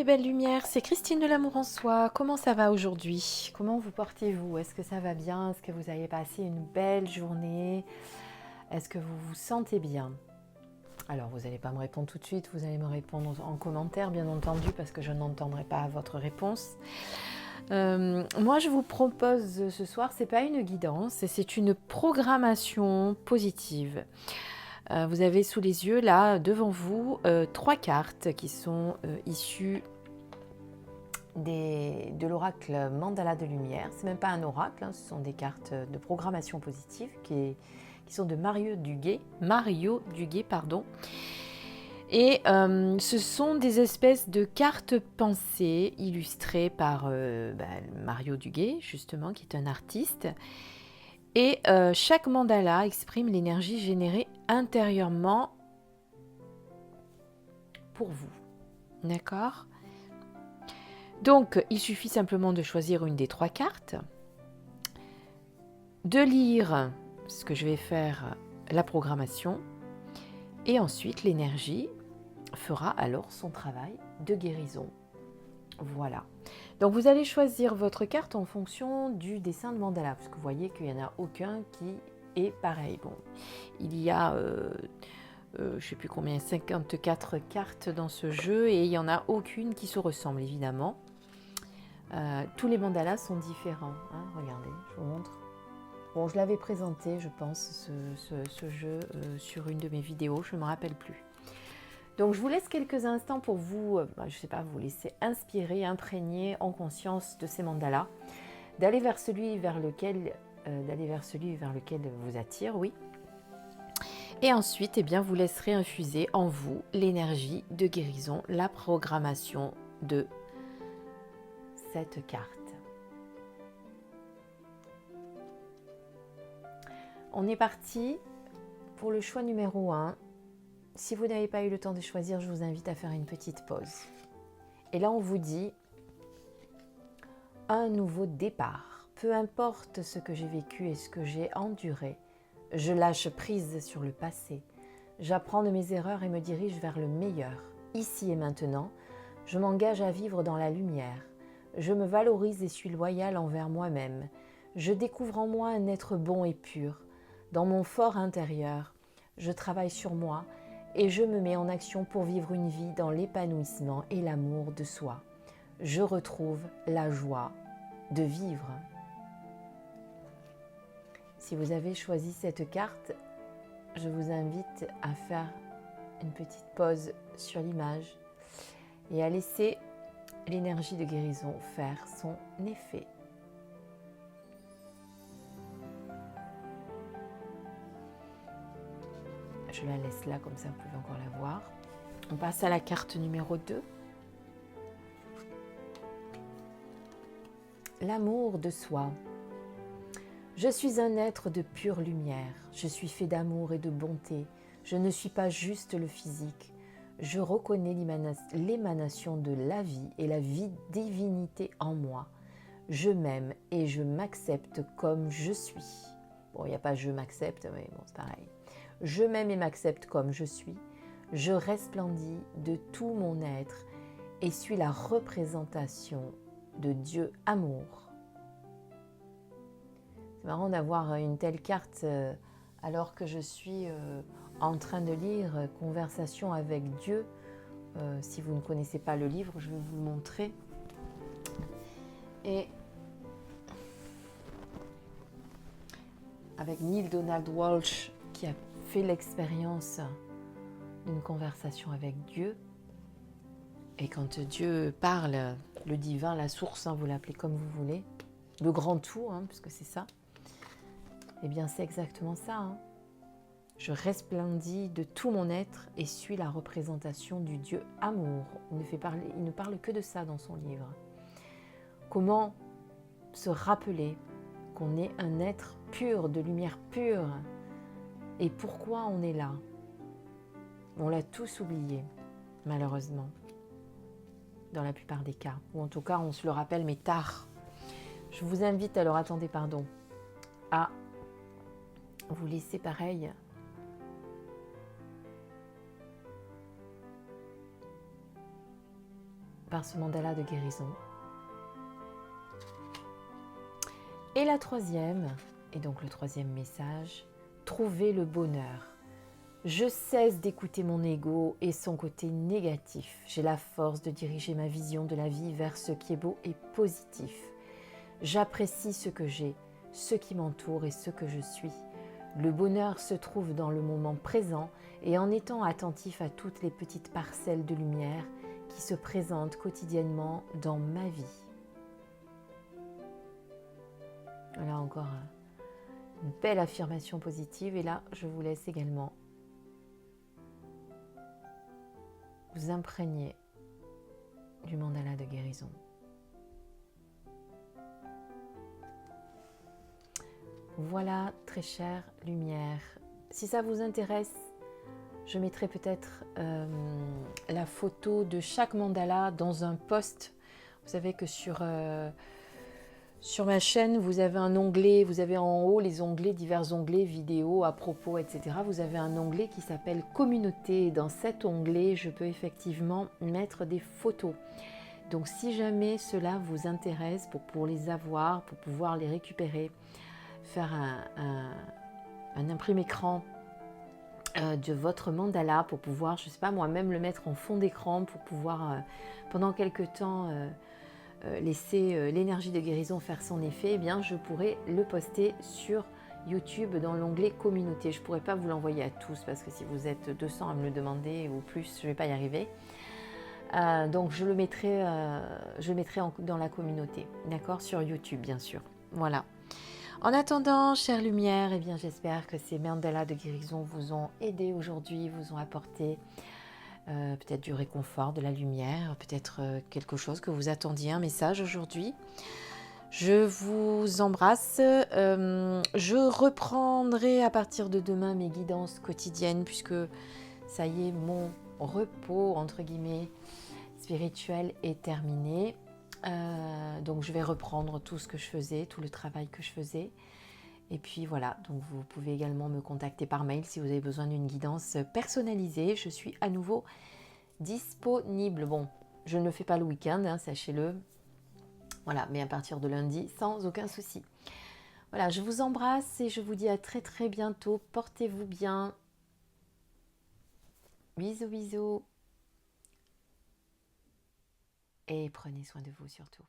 belles lumières, c'est Christine de l'amour en soi. Comment ça va aujourd'hui? Comment vous portez-vous? Est-ce que ça va bien? Est-ce que vous avez passé une belle journée? Est-ce que vous vous sentez bien? Alors vous n'allez pas me répondre tout de suite, vous allez me répondre en commentaire bien entendu parce que je n'entendrai pas votre réponse. Moi je vous propose ce soir, c'est pas une guidance, c'est une programmation positive. Vous avez sous les yeux là devant vous 3 cartes qui sont issues de l'oracle Mandala de Lumière. C'est même pas un oracle, hein, ce sont des cartes de programmation positive qui sont de Mario Duguay, pardon. Et ce sont des espèces de cartes pensées illustrées par Mario Duguay, justement, qui est un artiste. Et chaque mandala exprime l'énergie générée intérieurement pour vous. D'accord ? Donc, il suffit simplement de choisir une des 3 cartes, de lire ce que je vais faire, la programmation, et ensuite l'énergie fera alors son travail de guérison. Voilà. Donc vous allez choisir votre carte en fonction du dessin de mandala, parce que vous voyez qu'il n'y en a aucun qui est pareil. Bon, il y a, je ne sais plus combien, 54 cartes dans ce jeu, et il n'y en a aucune qui se ressemble, évidemment. Tous les mandalas sont différents. Hein, regardez, je vous montre. Bon, je l'avais présenté, je pense, ce jeu sur une de mes vidéos, je ne me rappelle plus. Donc, je vous laisse quelques instants pour vous, je ne sais pas, vous laisser inspirer, imprégner en conscience de ces mandalas, d'aller vers celui vers lequel vous attire, oui. Et ensuite, eh bien, vous laisserez infuser en vous l'énergie de guérison, la programmation de cette carte. On est parti pour le choix numéro 1. Si vous n'avez pas eu le temps de choisir, je vous invite à faire une petite pause. Et là, on vous dit un nouveau départ. Peu importe ce que j'ai vécu et ce que j'ai enduré, je lâche prise sur le passé. J'apprends de mes erreurs et me dirige vers le meilleur. Ici et maintenant, je m'engage à vivre dans la lumière. Je me valorise et suis loyale envers moi-même. Je découvre en moi un être bon et pur. Dans mon fort intérieur, je travaille sur moi et je me mets en action pour vivre une vie dans l'épanouissement et l'amour de soi. Je retrouve la joie de vivre. Si vous avez choisi cette carte, je vous invite à faire une petite pause sur l'image et à laisser l'énergie de guérison faire son effet. Je la laisse là, comme ça vous pouvez encore la voir. On passe à la carte numéro 2. L'amour de soi. Je suis un être de pure lumière. Je suis fait d'amour et de bonté. Je ne suis pas juste le physique. Je reconnais l'émanation de la vie et la divinité en moi. Je m'aime et je m'accepte comme je suis. Bon, il n'y a pas je m'accepte, mais bon, c'est pareil. Je m'aime et m'accepte comme je suis. Je resplendis de tout mon être et suis la représentation de Dieu amour. C'est marrant d'avoir une telle carte alors que je suis en train de lire Conversation avec Dieu. Si vous ne connaissez pas le livre, je vais vous le montrer. Et avec Neale Donald Walsch qui a fait l'expérience d'une conversation avec Dieu. Et quand Dieu parle, le divin, la source, hein, vous l'appelez comme vous voulez, le grand tout, hein, puisque c'est ça, eh bien c'est exactement ça. Hein. Je resplendis de tout mon être et suis la représentation du Dieu amour. Il ne parle que de ça dans son livre. Comment se rappeler qu'on est un être pur, de lumière pure, et pourquoi on est là. On l'a tous oublié, malheureusement, dans la plupart des cas. Ou en tout cas, on se le rappelle, mais tard. Je vous invite, alors attendez, à vous laisser pareil. par ce mandala de guérison. Et la troisième, et donc le troisième message, trouver le bonheur. Je cesse d'écouter mon ego et son côté négatif. J'ai la force de diriger ma vision de la vie vers ce qui est beau et positif. J'apprécie ce que j'ai, ce qui m'entoure et ce que je suis. Le bonheur se trouve dans le moment présent et en étant attentif à toutes les petites parcelles de lumière qui se présentent quotidiennement dans ma vie. Voilà encore une belle affirmation positive et là je vous laisse également vous imprégner du mandala de guérison. Voilà, très chère lumière. Si ça vous intéresse, je mettrai peut-être la photo de chaque mandala dans un post. Vous savez que sur ma chaîne, vous avez un onglet, vous avez en haut les onglets, divers onglets, vidéos, à propos, etc. Vous avez un onglet qui s'appelle communauté. Dans cet onglet, je peux effectivement mettre des photos. Donc si jamais cela vous intéresse pour les avoir, pour pouvoir les récupérer, faire un imprime écran de votre mandala pour pouvoir, je ne sais pas moi, même le mettre en fond d'écran pour pouvoir pendant quelques temps laisser l'énergie de guérison faire son effet, eh bien je pourrais le poster sur YouTube dans l'onglet communauté. Je ne pourrais pas vous l'envoyer à tous parce que si vous êtes 200 à me le demander ou plus, je ne vais pas y arriver. Donc je le mettrai, dans la communauté, d'accord, sur YouTube bien sûr. Voilà. En attendant, chère lumière, eh bien j'espère que ces mandalas de guérison vous ont aidé aujourd'hui, vous ont apporté peut-être du réconfort, de la lumière, peut-être quelque chose que vous attendiez, un message aujourd'hui. Je vous embrasse. Je reprendrai à partir de demain mes guidances quotidiennes puisque ça y est, mon repos, entre guillemets, spirituel est terminé. Donc je vais reprendre tout ce que je faisais, tout le travail que je faisais. Et puis voilà, donc vous pouvez également me contacter par mail si vous avez besoin d'une guidance personnalisée. Je suis à nouveau disponible. Bon, je ne le fais pas le week-end, hein, sachez-le. Voilà, mais à partir de lundi, sans aucun souci. Voilà, je vous embrasse et je vous dis à très très bientôt. Portez-vous bien. Bisous, bisous. Et prenez soin de vous surtout.